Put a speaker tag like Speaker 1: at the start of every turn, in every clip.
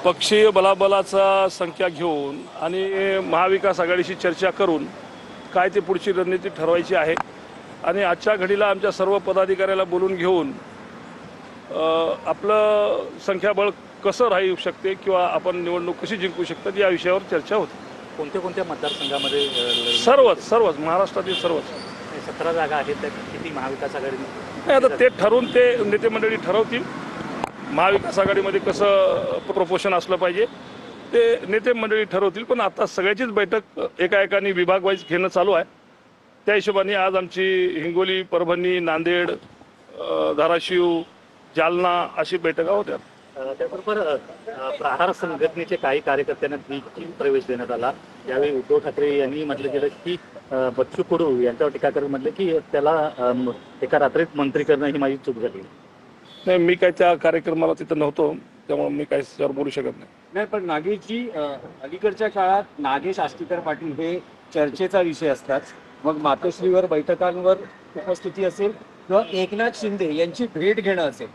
Speaker 1: पक्षीय बलाबलाचा संख्या घेऊन आणि महाविकास आघाडीशी चर्चा करून काय ते पुढची रणनीती ठरवायची आहे आणि आजच्या घडीला आमच्या सर्व पदाधिकाऱ्याला बोलून घेऊन आपलं संख्याबळ कसं राहू शकते किंवा आपण निवडणूक कशी जिंकू शकतात या विषयावर चर्चा होती.
Speaker 2: कोणत्या कोणत्या मतदारसंघामध्ये
Speaker 1: सर्वच महाराष्ट्रातील सर्वच
Speaker 2: 17 जागा आहेत त्या किती महाविकास आघाडी?
Speaker 1: नाही, आता ते ठरवून ते नेते मंडळी ठरवतील. महाविकास आघाडीमध्ये कसं प्रपोशन असलं पाहिजे ते नेते मंडळी ठरवतील. पण आता सगळ्याचीच बैठक एका एकाने विभाग वाईज घेणं चालू आहे. त्या हिशोबाने आज आमची हिंगोली, परभणी, नांदेड, धाराशिव, जालना अशी बैठका होत्या.
Speaker 2: त्याबरोबर प्रहार संघटनेचे काही कार्यकर्त्यांना देखील प्रवेश देण्यात आला. यावेळी उद्धव ठाकरे यांनी म्हटलं गेलं की बच्चू कडू यांच्यावर टीका करून म्हटलं की त्याला एका रात्रीत मंत्री करणं ही माझी चूक झाली.
Speaker 1: नाही, मी काय त्या कार्यक्रमाला तिथं नव्हतो, त्यामुळे मी काही त्यावर बोलू शकत नाही.
Speaker 3: नाही, पण नागेशजी, अलीकडच्या काळात नागेश आष्टीकर पाटील हे चर्चेचा विषय असतात. मग मातोश्रीवर बैठकांवर उपस्थिती असेल किंवा एकनाथ शिंदे यांची भेट घेणं असेल,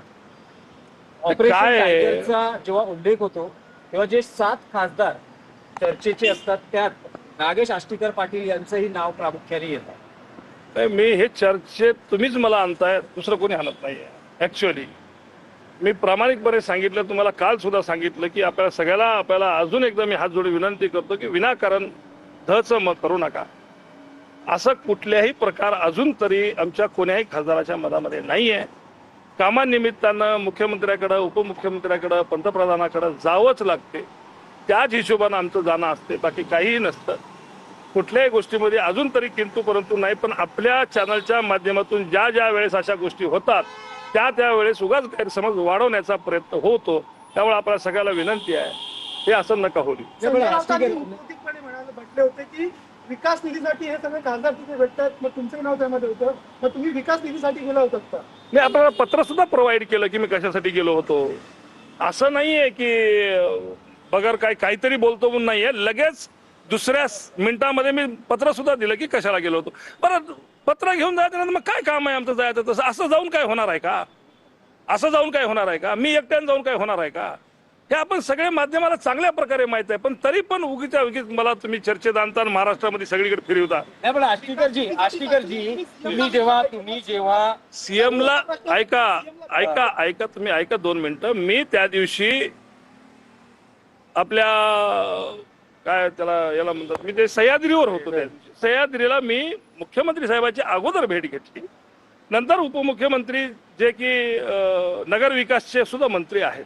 Speaker 3: ऑपरेशन टायगरचा जेव्हा उल्लेख होतो तेव्हा जे 7 खासदार चर्चेचे असतात त्यात नागेश आष्टीकर पाटील यांचंही नाव प्रामुख्याने येतं.
Speaker 1: नाही, मी हे चर्चेत तुम्हीच मला आणताय, दुसरं कोणी आणत नाही आहे. ॲक्च्युअली मी प्रामाणिकपणे सांगितलं, तुम्हाला काल सुद्धा सांगितलं की आपल्याला अजून एकदा मी हात जोडून विनंती करतो की विनाकारण धचं मत करू नका. असं कुठल्याही प्रकार अजून तरी आमच्या कोण्याही खासदाराच्या मनामध्ये नाही आहे. कामानिमित्तानं मुख्यमंत्र्याकडं, उपमुख्यमंत्र्याकडं, पंतप्रधानाकडं जावंच लागते. त्याच हिशोबानं आमचं जाणं असते, बाकी काहीही नसतं. कुठल्याही गोष्टीमध्ये अजून तरी किंतु परंतु नाही. पण आपल्या चॅनलच्या माध्यमातून ज्या ज्या वेळेस अशा गोष्टी होतात त्यावेळेस उगाच गैरसमज वाढवण्याचा प्रयत्न होतो. त्यामुळे आपल्या सगळ्याला विनंती आहे, हे असं नका होईल.
Speaker 4: म्हटले होते की विकास निधीसाठी हे सगळे खासदार तिथे भेटतात, मग तुमचं नाव त्यामध्ये होतं, मग तुम्ही विकास निधीसाठी गेला होतात का?
Speaker 1: मी आपल्याला पत्र सुद्धा प्रोव्हाइड केलं की मी कशासाठी गेलो होतो. असं नाहीये की बगर काहीतरी बोलतो म्हणून नाहीये. लगेच दुसऱ्या मिनिटामध्ये मी पत्र सुद्धा दिलं की कशाला गेलो होतो. परत पत्र घेऊन जायचं मग काय काम आहे आमचं जायचं तसं? असं जाऊन काय होणार आहे का? मी एकट्यानं जाऊन काय होणार आहे का? हे आपण सगळे माध्यमाला चांगल्या प्रकारे माहित आहे. पण तरी पण उगीच मला तुम्ही चर्चेत आणता महाराष्ट्रामध्ये सगळीकडे फिरवता.
Speaker 3: नाही, पण आष्टीकरजी तुम्ही जेव्हा
Speaker 1: सीएमला तुम्ही ऐका 2 मिनिटं. मी त्या दिवशी आपल्या काय याला म्हणतात, मी ते सह्याद्रीवर होतो. त्या दिवशी सह्याद्रीला मी मुख्यमंत्री साहेबांची अगोदर भेट घेतली. नंतर उपमुख्यमंत्री जे की नगर विकासचे सुद्धा मंत्री आहेत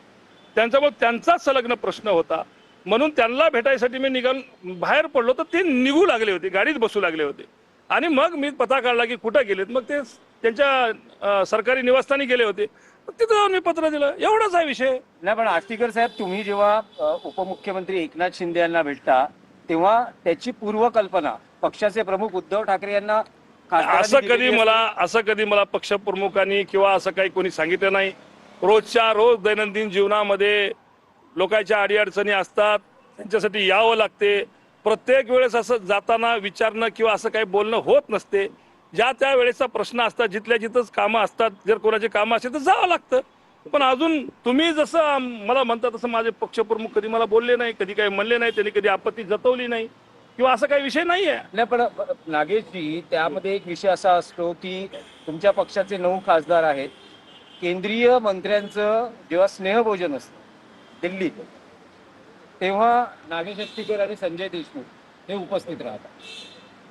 Speaker 1: त्यांच्यामुळे त्यांचा संलग्न प्रश्न होता म्हणून त्यांना भेटायसाठी मी बाहेर पडलो. तर ते निघू लागले होते, गाडीत बसू लागले होते. आणि मग मी पता काढला की कुठं गेलेत. मग ते त्यांच्या सरकारी निवासस्थानी गेले होते. तिथं जाऊन मी पत्र दिलं, एवढाच आहे विषय.
Speaker 3: नाही, पण आष्टीकर साहेब, तुम्ही जेव्हा उपमुख्यमंत्री एकनाथ शिंदे यांना भेटता तेव्हा त्याची पूर्वकल्पना पक्षाचे प्रमुख उद्धव ठाकरे यांना
Speaker 1: असं कधी मला पक्षप्रमुखांनी किंवा असं काही कोणी सांगितलं नाही. रोजच्या रोज दैनंदिन जीवनामध्ये लोकांच्या अडीअडचणी असतात, त्यांच्यासाठी यावं लागते. प्रत्येक वेळेस असं जाताना विचारणं किंवा असं काही बोलणं होत नसते. ज्या त्या वेळेचा प्रश्न असतात, जिथल्या जिथंच कामं असतात. जर कोणाचे कामं असतील तर जावं लागतं. पण अजून तुम्ही जसं मला म्हणता तसं माझे पक्षप्रमुख कधी मला बोलले नाही, कधी काही म्हणले नाही, त्यांनी कधी आपत्ती जतवली नाही किंवा असा काही विषय नाही आहे.
Speaker 3: नाही, पण नागेशजी, त्यामध्ये एक विषय असा असतो की तुमच्या पक्षाचे 9 खासदार आहेत. केंद्रीय मंत्र्यांचं जेव्हा स्नेहभोजन असतं दिल्लीत तेव्हा नागेश आष्टीकर आणि संजय देशमुख हे उपस्थित राहतात.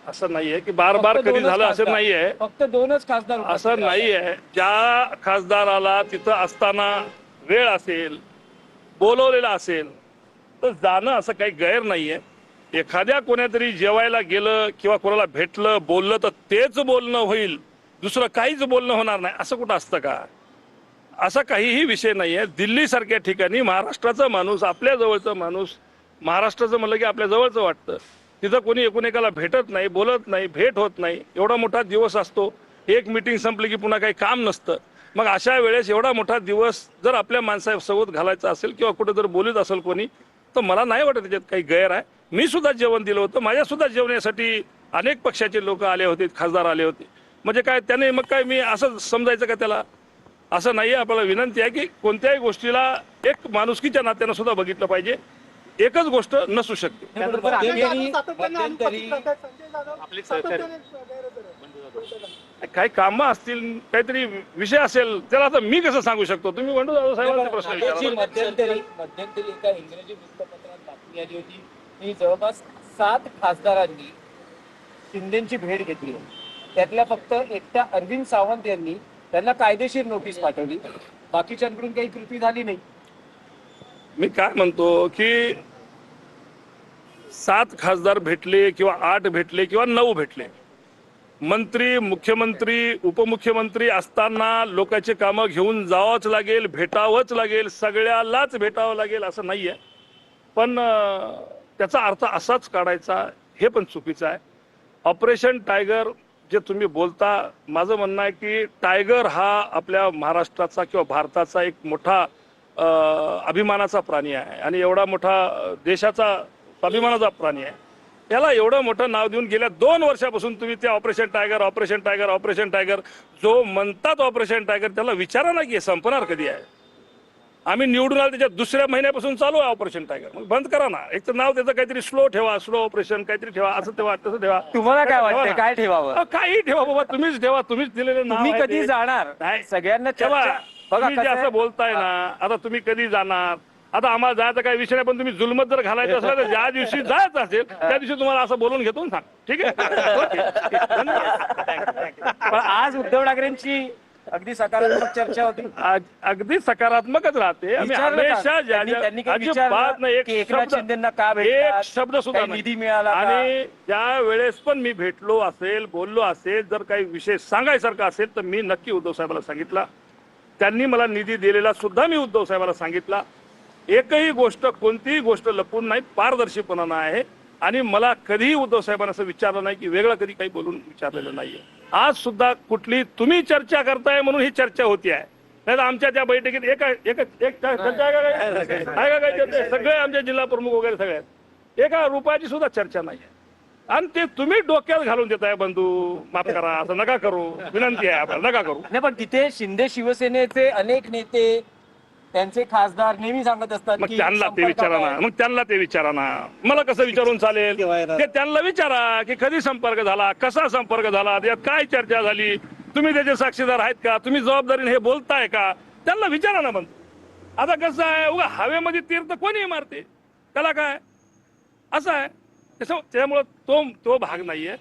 Speaker 1: असं नाहीये की बार कधी झालं, असं नाहीये.
Speaker 3: फक्त 2च खासदार
Speaker 1: असं नाहीये. ज्या खासदाराला तिथं असताना वेळ असेल, बोलवलेला असेल तर जाणं असं काही गैर नाहीये. एखाद्या कोणातरी जेवायला गेलं किंवा कोणाला भेटलं, बोललं तर तेच बोलणं होईल, दुसरं काहीच बोलणं होणार नाही असं कुठं असतं का? असा काहीही विषय नाहीये. दिल्लीसारख्या ठिकाणी महाराष्ट्राचा माणूस, आपल्या जवळचा माणूस, महाराष्ट्राचं म्हणलं की आपल्या जवळचं वाटतं. तिथं कोणी एकाला भेटत नाही, बोलत नाही, भेट होत नाही. एवढा मोठा दिवस असतो, एक मीटिंग संपली की पुन्हा काही काम नसतं. मग अशा वेळेस एवढा मोठा दिवस जर आपल्या माणसासोबत घालायचा असेल किंवा कुठं जर बोलत असेल कोणी, तर मला नाही वाटत त्याच्यात काही गैर आहे. मी सुद्धा जेवण दिलं होतं. माझ्या सुद्धा जेवण्यासाठी अनेक पक्षाचे लोक आले होते, खासदार आले होते. म्हणजे काय त्याने मग काय मी असं समजायचं का त्याला? असं नाही आहे. आपल्याला विनंती आहे की कोणत्याही गोष्टीला एक माणुसकीच्या नात्यानं सुद्धा बघितलं पाहिजे. एकच गोष्ट नसू शकते.
Speaker 3: त्याबरोबर
Speaker 4: संजय
Speaker 3: आणखी
Speaker 4: जाधव सातत्याने
Speaker 3: मध्यंतरी
Speaker 4: अनुपस्थित राहतात. संजय जाधव
Speaker 2: आपले सहकारी.
Speaker 4: सातत्याने गैरहजर आहेत.
Speaker 1: काही कामं असतील, काहीतरी विषय असेल, त्याला आता मी कसं सांगू शकतो? तुम्ही बंडू जाधव साहेबांचे प्रश्न
Speaker 3: नागेशजी,
Speaker 1: विचारा.
Speaker 3: मध्यंतरी एका इंग्रजी वृत्तपत्रात बातमी आली होती की जवळपास 7 खासदारांनी शिंदेची भेट घेतली. त्यातल्या फक्त एकट्या अरविंद सावंत यांनी त्यांना कायदेशीर नोटीस पाठवली. बाकीच्यांकडून काही कृती झाली नाही.
Speaker 1: मी काय म्हणतो की 7 खासदार भेटले किंवा 8 भेटले किंवा 9 भेटले, मंत्री, मुख्यमंत्री, उपमुख्यमंत्री असताना लोकांचे कामं घेऊन जावंच लागेल, भेटावंच लागेल, सगळ्यालाच भेटावं लागेल असं नाहीये. पण त्याचा अर्थ असाच काढायचा हे पण चुकीचं आहे. ऑपरेशन टायगर जे तुम्ही बोलता, माझं म्हणणं आहे की टायगर हा आपल्या महाराष्ट्राचा किंवा भारताचा एक मोठा अभिमानाचा प्राणी आहे आणि एवढा मोठा देशाचा अभिमानाचा प्राणी आहे. याला एवढं मोठं नाव देऊन गेल्या 2 वर्षापासून तुम्ही ते operation tiger operation tiger operation tiger जो म्हणतात ऑपरेशन टायगर, त्याला विचारा ना की संपणार कधी आहे. आम्ही निवडून आलो त्याच्या दुसऱ्या महिन्यापासून चालू आहे ऑपरेशन टायगर. मग बंद करा ना. एक तर नाव त्याचं काहीतरी स्लो ठेवा, स्लो ऑपरेशन काहीतरी ठेवा, असं ठेवा तसं ठेवा.
Speaker 3: तुम्हाला काय
Speaker 1: ठेवा
Speaker 3: वाटतं,
Speaker 1: ना.
Speaker 3: काय ठेवावं?
Speaker 1: काही ठेवा बाबा, तुम्हीच ठेवा. तुम्हीच दिलेलं नाव
Speaker 3: तुम्ही
Speaker 1: आहे
Speaker 3: कधी
Speaker 1: ते.
Speaker 3: जाणार?
Speaker 1: नाही.
Speaker 3: सगळ्यांना
Speaker 1: तेव्हा
Speaker 3: चर्चा- बघा
Speaker 1: तुम्ही जे
Speaker 3: कसं
Speaker 1: असं
Speaker 3: आहे-
Speaker 1: बोलताय ना, आता तुम्ही कधी जाणार? आता आम्हाला जायचा काही विषय नाही, पण तुम्ही जुलमत जर घालायचं असलं तर ज्या दिवशी जायचं असेल त्या दिवशी तुम्हाला असं बोलून घेतो ना, सांग. ठीक आहे. ओके. धन्यवाद.
Speaker 3: पण आज उद्धव ठाकरेंची अगदी सकारात्मक चर्चा होती.
Speaker 1: अगदी सकारात्मकच राहते. आम्ही
Speaker 3: विचारलं का?
Speaker 1: हमेशा
Speaker 3: त्यांनी काही
Speaker 1: अजिबात
Speaker 3: विचारलं
Speaker 1: नाही.
Speaker 3: की एकनाथ शिंदेंना का भेटतात?
Speaker 1: एक शब्द सुद्धा
Speaker 3: काही
Speaker 1: नाही.
Speaker 3: निधी मिळाला का?
Speaker 1: आणि त्या वेळेस पण मी भेटलो असेल, बोललो असेल, जर काही विषय सांगायसारखा असेल तर मी नक्की उद्धव साहेबांना सांगितला. त्यांनी मला निधी दिलेला सुद्धा मी उद्धव साहेबांना सांगितला. एकही गोष्ट, कोणतीही गोष्ट लपून नाही, पारदर्शीपणा आहे. आणि मला कधीही उद्धव साहेबांना असं विचारलं नाही की वेगळं कधी काही बोलून विचारलेलं नाहीये. आज सुद्धा कुठली तुम्ही चर्चा करताय म्हणून ही चर्चा होती आहे, नाही तर आमच्या त्या बैठकीत एक चर्चा आहे का काही चर्चा? सगळे आमचे जिल्हा प्रमुख वगैरे सगळे आहेत. एका रुपयाची सुद्धा चर्चा नाही आहे. आणि ते तुम्ही डोक्यात घालून देताय. बंधू, माफ करा, असं नका करू, विनंती आहे आपल्याला, नका करू.
Speaker 3: नाही, पण तिथे शिंदे शिवसेनेचे अनेक नेते, त्यांचे खासदार नेहमी सांगत असतात
Speaker 1: मग
Speaker 3: की
Speaker 1: त्यांना ते विचारा ना, मग त्यांना ते विचारा ना. मला कसं विचारून चालेल? ते त्यांना विचारा की कधी संपर्क झाला, कसा संपर्क झाला, त्यात काय चर्चा झाली, तुम्ही त्याचे साक्षीदार आहेत का, तुम्ही जबाबदारीने हे बोलताय का, त्यांना विचारा ना. बंधू, आता कसं आहे, उगा हवेमध्ये तीर्थ कोणी मारते, त्याला काय असं आहे. त्यामुळं तो भाग नाहीये.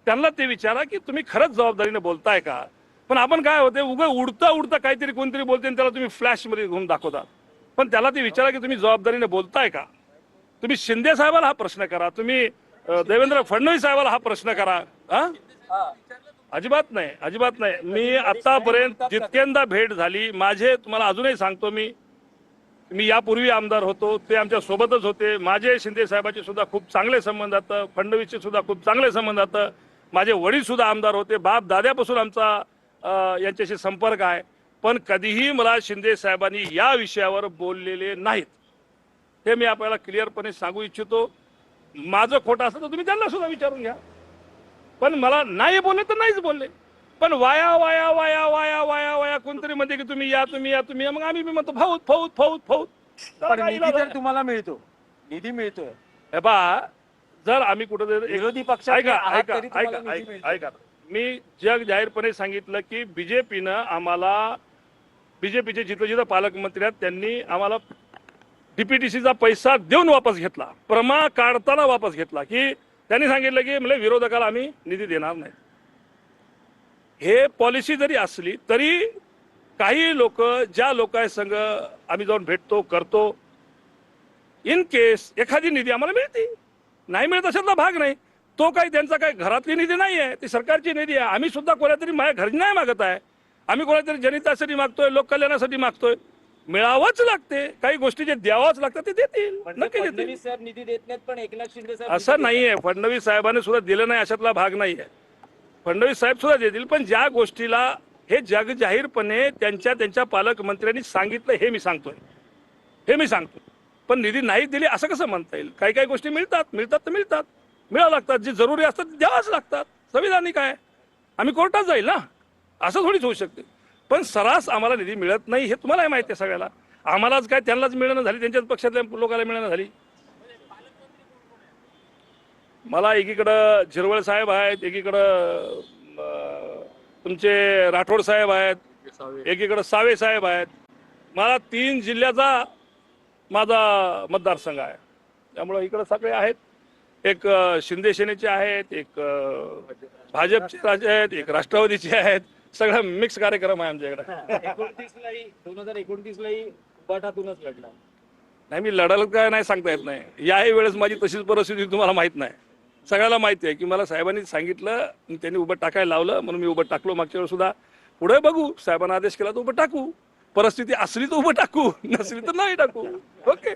Speaker 1: त्यांना ते विचारा की तुम्ही खरंच जबाबदारीने बोलताय का. पण आपण काय होते, उगा उडता उडता काहीतरी कोणतरी बोलते आणि त्याला तुम्ही फ्लॅश मध्ये घेऊन दाखवता. पण त्याला ते विचारा की तुम्ही जबाबदारीने बोलताय का. तुम्ही शिंदे साहेबाला हा प्रश्न करा, तुम्ही देवेंद्र फडणवीस साहेबाला हा प्रश्न करा. अजिबात नाही, अजिबात नाही. मी आतापर्यंत जितक्यांदा भेट झाली माझे, तुम्हाला अजूनही सांगतो, मी यापूर्वी आमदार होतो, ते आमच्या सोबतच होते. माझे शिंदे साहेबांचे सुद्धा खूप चांगले संबंध होतं, फडणवीसचे सुद्धा खूप चांगले संबंध होतं. माझे वडील सुद्धा आमदार होते, बाप दाद्यापासून आमचा यांच्याशी संपर्क आहे. पण कधीही मला शिंदे साहेबांनी या विषयावर बोललेले नाहीत. हे मी आपल्याला क्लिअरपणे सांगू इच्छितो. माझं खोटं असतं तर तुम्ही त्यांना सुद्धा विचारून घ्या. पण मला नाही बोलले तर नाहीच बोलले. पण वाया वाया वाया वाया वाया वाया कोणतरी म्हणते की तुम्ही या, तुम्ही या, तुम्ही या. मग आम्ही म्हणतो फौत फौत फौत फौत.
Speaker 3: पण निधी तर तुम्हाला मिळतो, निधी मिळतोय.
Speaker 1: हे पहा, जर आम्ही कुठं
Speaker 3: विरोधी पक्षात
Speaker 1: ऐका
Speaker 3: आहात
Speaker 1: ऐका
Speaker 3: तरी तुम्हाला
Speaker 1: ऐका
Speaker 3: निधी
Speaker 1: ऐका
Speaker 3: मिळतो.
Speaker 1: ऐका मी जग जाहीरपणे सांगितलं की बीजेपीनं आम्हाला, बीजेपीचे जिथं जिथं पालकमंत्री आहेत त्यांनी आम्हाला डीपीटीसीचा पैसा देऊन वापस घेतला, प्रमा काढताना वापस घेतला. की त्यांनी सांगितलं की म्हणजे विरोधकाला आम्ही निधी देणार नाही. हे पॉलिसी जरी असली तरी काही लोक, ज्या लोकांसंग आम्ही जाऊन भेटतो करतो, इन केस एखादी निधी आम्हाला मिळते, नाही मिळत अशातला भाग नाही. तो काही त्यांचा काही घरातली निधी नाही आहे, ती सरकारची निधी आहे. आम्ही सुद्धा कोणातरी माझ्या घरी नाही मागत आहे, आम्ही कोणातरी जनहितासाठी मागतोय, लोककल्याणासाठी मागतोय. मिळावंच लागते, काही गोष्टी जे द्यावंच लागतात ते देतील, नक्की देतील.
Speaker 3: फडणवीस साहेब निधी देत नाहीत, पण एकनाथ शिंदे साहेब
Speaker 1: असं नाहीये. फडणवीस साहेबांनी सुद्धा दिलं नाही अशातला भाग नाहीये. फडणवीस साहेब सुद्धा देतील. पण ज्या गोष्टीला हे जग जाहीरपणे त्यांच्या पालकमंत्र्यांनी सांगितलं हे मी सांगतोय. पण निधी नाही दिली असं कसं म्हणता येईल? काही काही गोष्टी मिळतात तर मिळतात, मिळावं लागतात. जे जरुरी असतात ते द्यावाच लागतात. संविधानिक आहे. आम्ही कोर्टात जाईल ना, असं थोडीच होऊ शकते. पण सरास आम्हाला निधी मिळत नाही हे तुम्हालाही माहिती आहे सगळ्याला. आम्हालाच काय त्यांनाच मिळणं झाली, त्यांच्याच पक्षातल्या लोकांना मिळणं झाली. मला एकीकडं झिरवळ साहेब आहेत, एकीकडं तुमचे राठोड साहेब आहेत, एकीकडं सावे साहेब आहेत. मला 3 जिल्ह्याचा माझा मतदारसंघ आहे. त्यामुळं इकडं सगळे आहेत. एक शिंदे सेनेचे आहेत, एक भाजपचे राजे आहेत, एक राष्ट्रवादीचे आहेत. सगळं मिक्स कार्यक्रम आहे आमच्याकडे.
Speaker 3: 2029लाही उबाटातूनच लढला.
Speaker 1: नाही, मी लढायला काय नाही सांगता येत नाही. याही वेळेस माझी तशीच परिस्थिती तुम्हाला माहित नाही. सगळ्याला माहिती आहे की मला साहेबांनी सांगितलं, त्यांनी उभं टाकायला लावलं म्हणून मी उभं टाकलो मागच्या वेळेस सुद्धा. पुढे बघू, साहेबांना आदेश केला तर उभं टाकू. परिस्थिती असली तर उभं टाकू, नसली तर नाही टाकू. ओके.